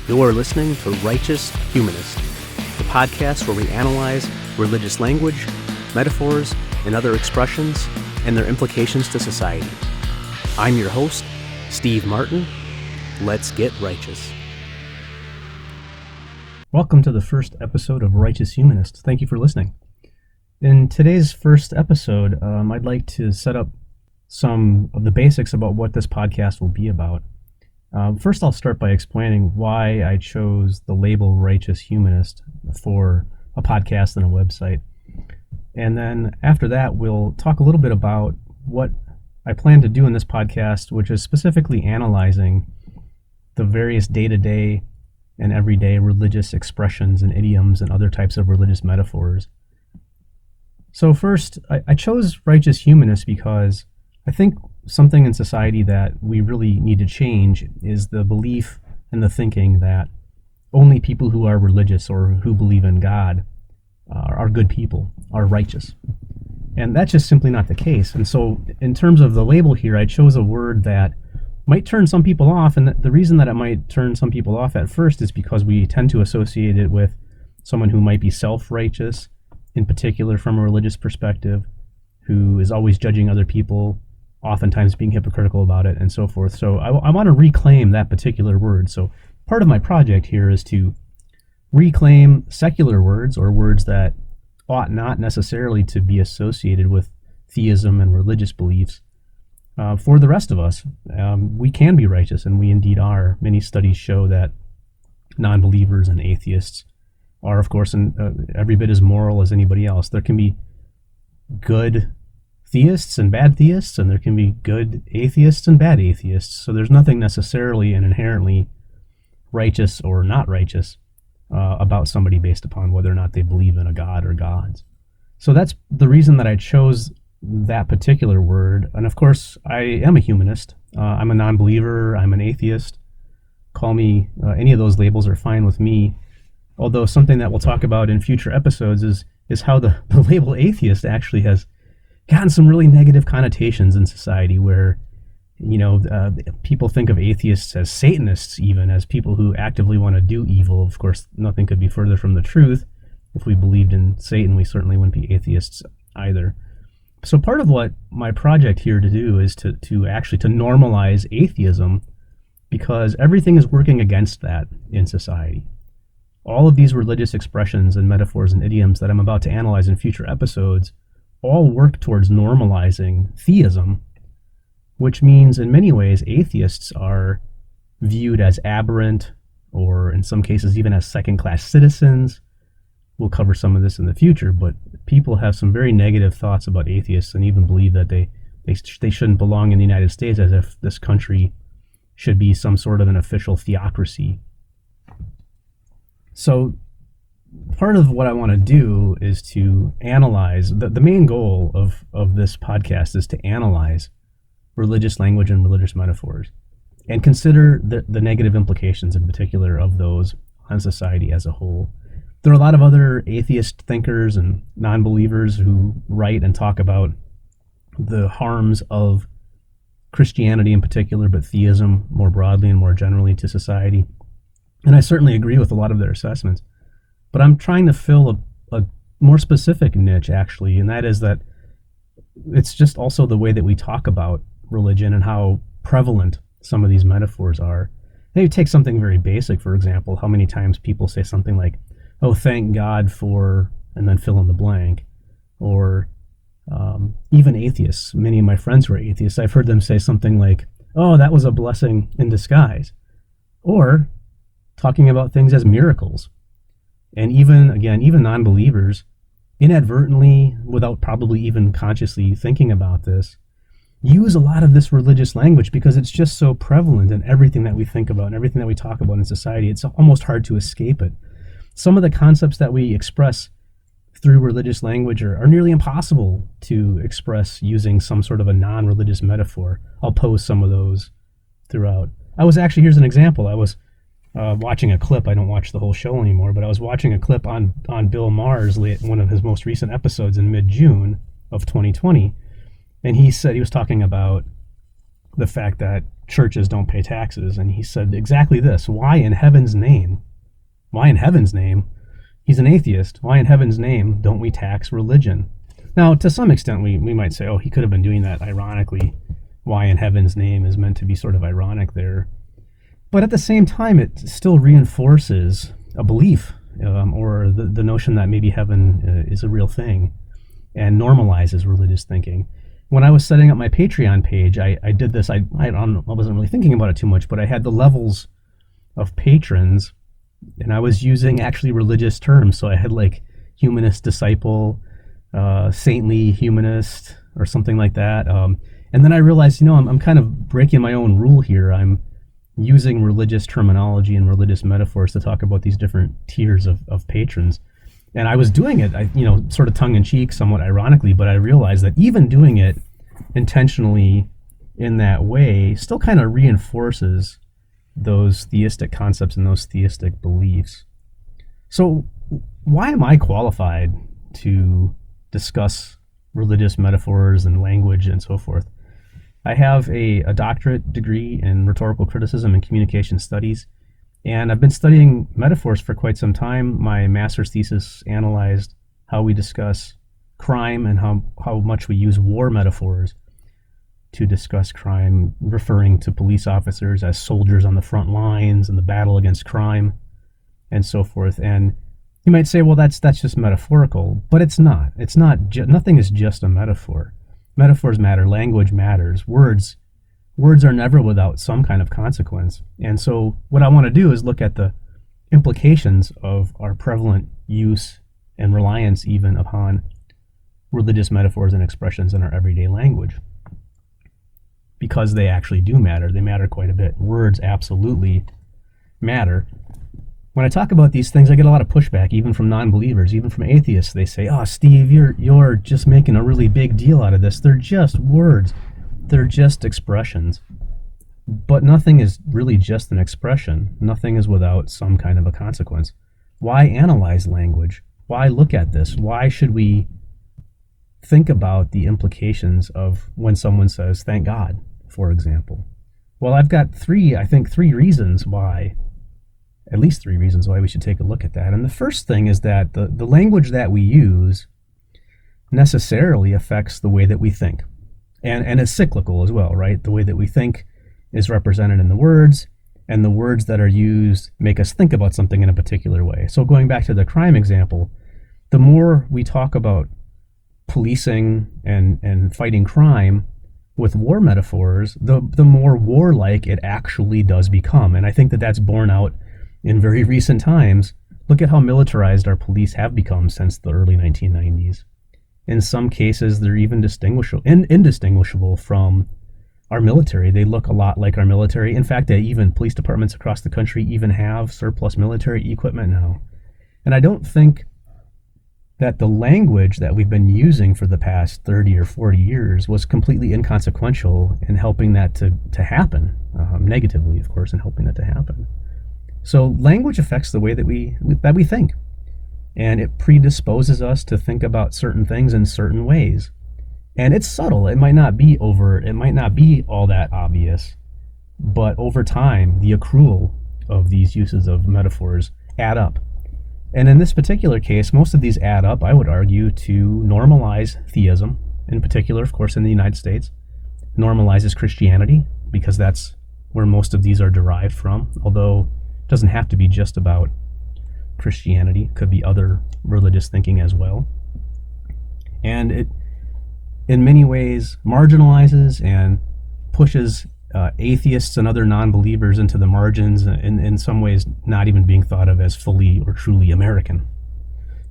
You're listening to Righteous Humanist, the podcast where we analyze religious language, metaphors, and other expressions and their implications to society. I'm your host, Steve Martin. Let's get righteous. Welcome to the first episode of Righteous Humanist. Thank you for listening. In today's first episode, I'd like to set up some of the basics about what this podcast will be about. First, I'll start by explaining why I chose the label Righteous Humanist for a podcast and a website. And then after that, we'll talk a little bit about what I plan to do in this podcast, which is specifically analyzing the various day-to-day and everyday religious expressions and idioms and other types of religious metaphors. So first, I chose Righteous Humanist because I think something in society that we really need to change is the belief and the thinking that only people who are religious or who believe in God are good people, are righteous. And that's just simply not the case. And so in terms of the label here, I chose a word that might turn some people off. And the reason that it might turn some people off at first is because we tend to associate it with someone who might be self-righteous, in particular from a religious perspective, who is always judging other people, oftentimes being hypocritical about it, and so forth. So I want to reclaim that particular word. So part of my project here is to reclaim secular words, or words that ought not necessarily to be associated with theism and religious beliefs. For the rest of us, we can be righteous, and we indeed are. Many studies show that non-believers and atheists are, of course, every bit as moral as anybody else. There can be good theists and bad theists, and there can be good atheists and bad atheists. So there's nothing necessarily and inherently righteous or not righteous about somebody based upon whether or not they believe in a god or gods. So that's the reason that I chose that particular word. And of course, I am a humanist. I'm a non-believer. I'm an atheist. Call me any of those labels are fine with me. Although something that we'll talk about in future episodes is how the label atheist actually has gotten some really negative connotations in society, where people think of atheists as Satanists, even as people who actively want to do evil. Of course, nothing could be further from the truth. If we believed in Satan, we certainly wouldn't be atheists either. So part of what my project here to do is to actually normalize atheism, because everything is working against that in society. All of these religious expressions and metaphors and idioms that I'm about to analyze in future episodes all work towards normalizing theism, which means in many ways atheists are viewed as aberrant, or in some cases even as second-class citizens. We'll cover some of this in the future, but people have some very negative thoughts about atheists and even believe that they shouldn't belong in the United States, as if this country should be some sort of an official theocracy. So part of what I want to do is to analyze, the main goal of this podcast is to analyze religious language and religious metaphors and consider the negative implications in particular of those on society as a whole. There are a lot of other atheist thinkers and non-believers who write and talk about the harms of Christianity in particular, but theism more broadly and more generally to society. And I certainly agree with a lot of their assessments. But I'm trying to fill a more specific niche, actually, and that is that it's just also the way that we talk about religion and how prevalent some of these metaphors are. Maybe take something very basic, for example, how many times people say something like, oh, thank God for, and then fill in the blank. Or even atheists, many of my friends who are atheists, I've heard them say something like, oh, that was a blessing in disguise. Or talking about things as miracles. And even non-believers, inadvertently, without probably even consciously thinking about this, use a lot of this religious language because it's just so prevalent in everything that we think about and everything that we talk about in society. It's almost hard to escape it. Some of the concepts that we express through religious language are nearly impossible to express using some sort of a non-religious metaphor. I'll post some of those throughout. Here's an example. I was watching a clip. I don't watch the whole show anymore, but I was watching a clip on Bill Maher's one of his most recent episodes in mid-June of 2020, and he said he was talking about the fact that churches don't pay taxes. And he said exactly this: why in heaven's name? Why in heaven's name? He's an atheist. Why in heaven's name don't we tax religion? Now, to some extent, we might say, oh, he could have been doing that ironically. Why in heaven's name is meant to be sort of ironic there. But at the same time, it still reinforces a belief, or the notion that maybe heaven is a real thing, and normalizes religious thinking. When I was setting up my Patreon page, I did this. I wasn't really thinking about it too much, but I had the levels of patrons, and I was using actually religious terms. So I had like humanist disciple, saintly humanist, or something like that. And then I realized, I'm kind of breaking my own rule here. I'm using religious terminology and religious metaphors to talk about these different tiers of patrons. And I was doing it, sort of tongue-in-cheek, somewhat ironically, but I realized that even doing it intentionally in that way still kind of reinforces those theistic concepts and those theistic beliefs. So why am I qualified to discuss religious metaphors and language and so forth? I have a doctorate degree in rhetorical criticism and communication studies, and I've been studying metaphors for quite some time. My master's thesis analyzed how we discuss crime and how much we use war metaphors to discuss crime, referring to police officers as soldiers on the front lines in the battle against crime and so forth. And you might say, well, that's just metaphorical, but it's not. It's not. Nothing is just a metaphor. Metaphors matter. Language matters. Words are never without some kind of consequence. And so what I want to do is look at the implications of our prevalent use and reliance even upon religious metaphors and expressions in our everyday language, because they actually do matter. They matter quite a bit. Words absolutely matter. When I talk about these things, I get a lot of pushback, even from non-believers, even from atheists. They say, "Oh, Steve, you're just making a really big deal out of this. They're just words. They're just expressions." But nothing is really just an expression. Nothing is without some kind of a consequence. Why analyze language? Why look at this? Why should we think about the implications of when someone says, "Thank God," for example? Well, I've got three reasons why. At least three reasons why we should take a look at that. And the first thing is that the language that we use necessarily affects the way that we think. And it's cyclical as well, right? The way that we think is represented in the words, and the words that are used make us think about something in a particular way. So going back to the crime example, the more we talk about policing and fighting crime with war metaphors, the more warlike it actually does become. And I think that that's borne out in very recent times. Look at how militarized our police have become since the early 1990s. In some cases, they're even indistinguishable from our military. They look a lot like our military. In fact, even police departments across the country even have surplus military equipment now. And I don't think that the language that we've been using for the past 30 or 40 years was completely inconsequential in helping that to happen, negatively, of course, in helping that to happen. So language affects the way that we think, and it predisposes us to think about certain things in certain ways. And it's subtle. It might not be overt. It might not be all that obvious, but over time, the accrual of these uses of metaphors add up. And in this particular case, most of these add up, I would argue, to normalize theism, in particular, of course, in the United States, normalizes Christianity, because that's where most of these are derived from, although it doesn't have to be just about Christianity. It could be other religious thinking as well. And it, in many ways, marginalizes and pushes atheists and other non-believers into the margins, in some ways not even being thought of as fully or truly American.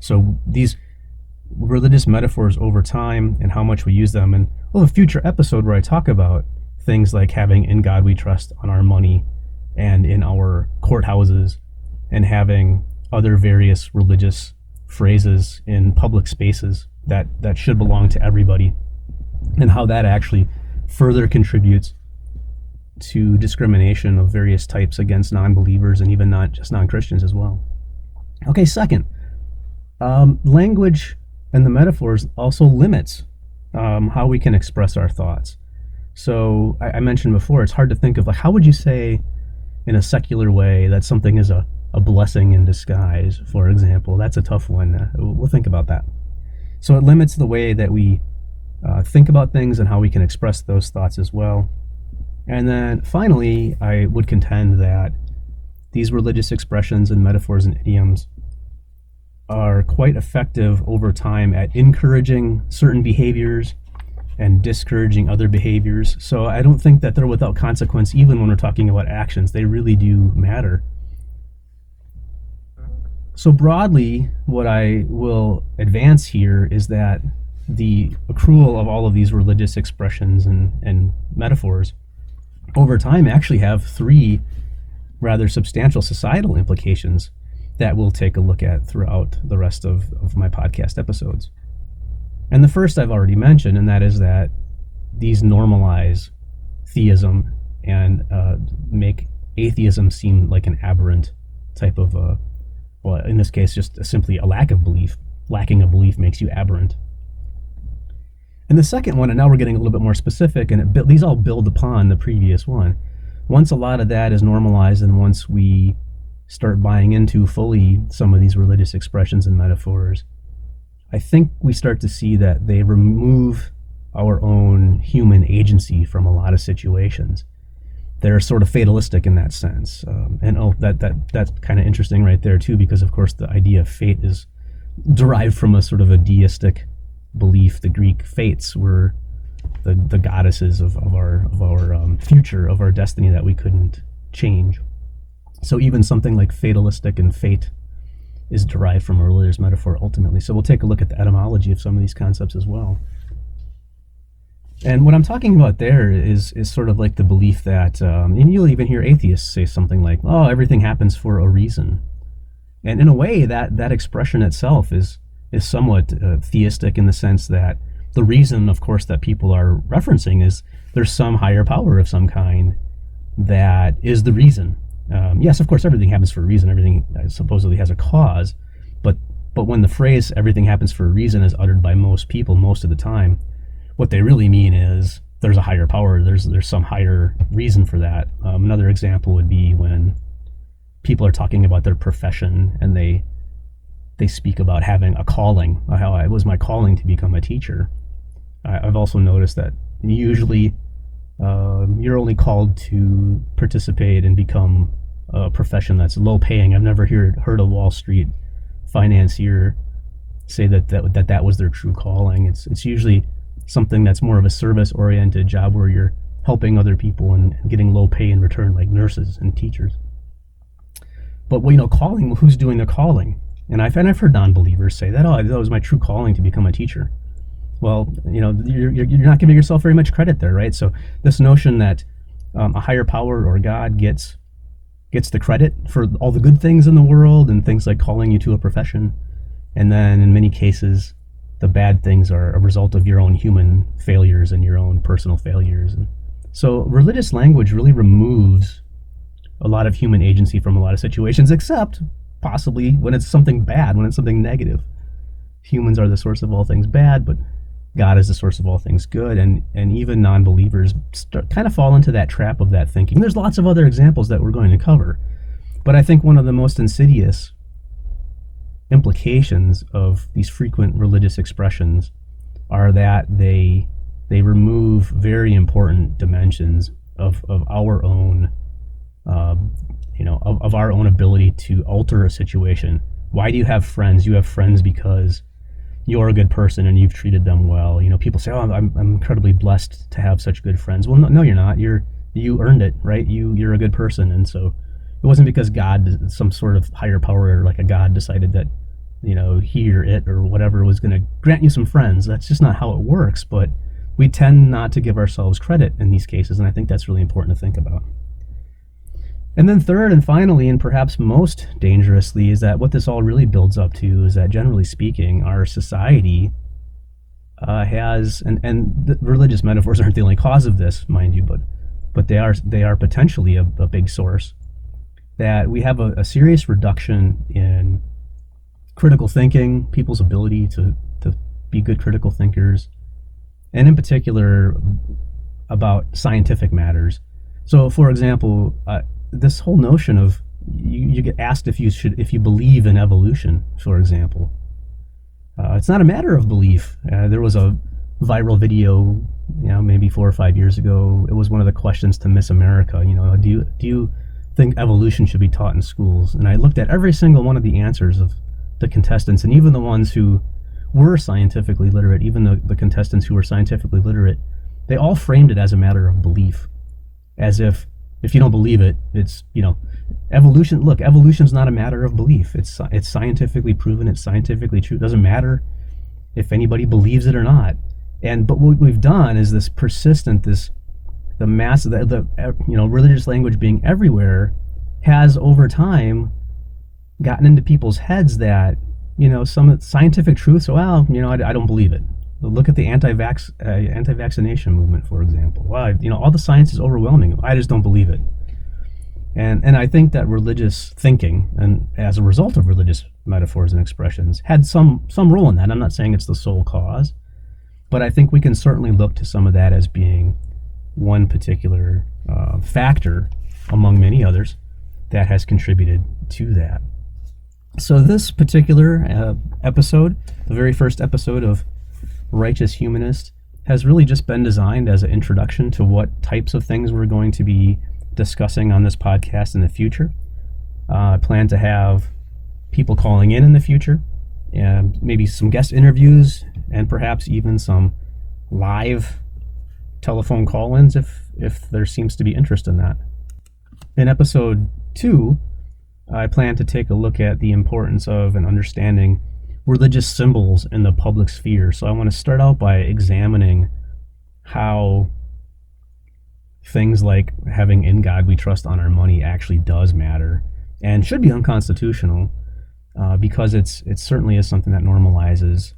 So these religious metaphors over time and how much we use them, and we'll have a future episode where I talk about things like having "In God We Trust" on our money and in our courthouses, and having other various religious phrases in public spaces that should belong to everybody, and how that actually further contributes to discrimination of various types against non-believers and even not just non-Christians as well. Okay, second, language and the metaphors also limits how we can express our thoughts. So I mentioned before, it's hard to think of, like, how would you say in a secular way that something is a blessing in disguise, for example? That's a tough one. We'll think about that. So it limits the way that we think about things and how we can express those thoughts as well. And then finally, I would contend that these religious expressions and metaphors and idioms are quite effective over time at encouraging certain behaviors and discouraging other behaviors. So I don't think that they're without consequence, even when we're talking about actions. They really do matter. So broadly, what I will advance here is that the accrual of all of these religious expressions and metaphors over time actually have three rather substantial societal implications that we'll take a look at throughout the rest of my podcast episodes. And the first I've already mentioned, and that is that these normalize theism and make atheism seem like an aberrant type of, well, in this case, just simply a lack of belief. Lacking a belief makes you aberrant. And the second one, and now we're getting a little bit more specific, and these all build upon the previous one. Once a lot of that is normalized, and once we start buying into fully some of these religious expressions and metaphors, I think we start to see that they remove our own human agency from a lot of situations. They're sort of fatalistic in that sense. That's kind of interesting right there too, because of course the idea of fate is derived from a sort of a deistic belief. The Greek fates were the goddesses of our future, of our destiny that we couldn't change. So even something like fatalistic and fate is derived from a religious metaphor ultimately. So we'll take a look at the etymology of some of these concepts as well. And what I'm talking about there is sort of like the belief that, and you'll even hear atheists say something like, oh, everything happens for a reason. And in a way, that expression itself is somewhat theistic, in the sense that the reason, of course, that people are referencing is there's some higher power of some kind that is the reason. Yes, of course, everything happens for a reason. Everything supposedly has a cause. But when the phrase everything happens for a reason is uttered by most people most of the time, what they really mean is there's a higher power. There's some higher reason for that. Another example would be when people are talking about their profession and they speak about having a calling, how it was my calling to become a teacher. I've also noticed that usually you're only called to participate and become a profession that's low paying. I've never heard a Wall Street financier say that was their true calling. It's usually something that's more of a service oriented job where you're helping other people and getting low pay in return, like nurses and teachers. But calling, who's doing the calling? And I've heard non-believers say that, that was my true calling to become a teacher. Well, you're not giving yourself very much credit there, right? So this notion that a higher power or God gets the credit for all the good things in the world and things like calling you to a profession, and then in many cases the bad things are a result of your own human failures and your own personal failures. And so religious language really removes a lot of human agency from a lot of situations, except possibly when it's something bad, when it's something negative. Humans are the source of all things bad, but God is the source of all things good, and even non-believers kind of fall into that trap of that thinking. There's lots of other examples that we're going to cover, but I think one of the most insidious implications of these frequent religious expressions are that they remove very important dimensions of our own of our own ability to alter a situation. Why do you have friends? You have friends because you're a good person and you've treated them well. People say, "Oh, I'm incredibly blessed to have such good friends." Well, no, you're not. You earned it, right? You're a good person, and so it wasn't because God, some sort of higher power, like a God, decided that he or it or whatever was going to grant you some friends. That's just not how it works. But we tend not to give ourselves credit in these cases, and I think that's really important to think about. And then third and finally, and perhaps most dangerously, is that what this all really builds up to is that, generally speaking, our society has, and the religious metaphors aren't the only cause of this, mind you, but they are potentially a big source, that we have a serious reduction in critical thinking, people's ability to be good critical thinkers, and in particular, about scientific matters. So, for example, this whole notion of you get asked if you believe in evolution, for example. It's not a matter of belief. There was a viral video, maybe 4 or 5 years ago. It was one of the questions to Miss America. Do you think evolution should be taught in schools? And I looked at every single one of the answers of the contestants, and even the ones who were scientifically literate, even the contestants who were scientifically literate, they all framed it as a matter of belief, as if you don't believe it, it's evolution. Look, evolution's not a matter of belief. It's scientifically proven. It's scientifically true. It doesn't matter if anybody believes it or not. But what we've done is this persistent, the mass, the religious language being everywhere, has over time gotten into people's heads that some scientific truths. Well, I don't believe it. Look at the anti-vaccination movement, for example. Wow, all the science is overwhelming. I just don't believe it. And I think that religious thinking, and as a result of religious metaphors and expressions, had some role in that. I'm not saying it's the sole cause, but I think we can certainly look to some of that as being one particular factor among many others that has contributed to that. So this particular episode, the very first episode of Righteous Humanist, has really just been designed as an introduction to what types of things we're going to be discussing on this podcast in the future. I plan to have people calling in the future, and maybe some guest interviews, and perhaps even some live telephone call-ins if there seems to be interest in that. In episode 2, I plan to take a look at the importance of and understanding religious symbols in the public sphere. So I want to start out by examining how things like having "in God we trust" on our money actually does matter and should be unconstitutional, because it certainly is something that normalizes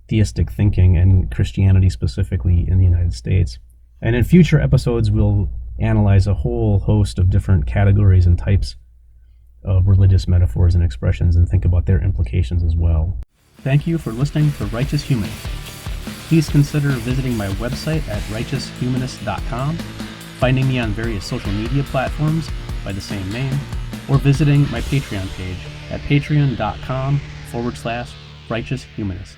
theistic thinking and Christianity specifically in the United States. And in future episodes, we'll analyze a whole host of different categories and types of religious metaphors and expressions and think about their implications as well. Thank you for listening to Righteous Humanist. Please consider visiting my website at righteoushumanist.com, finding me on various social media platforms by the same name, or visiting my Patreon page at patreon.com/righteoushumanist.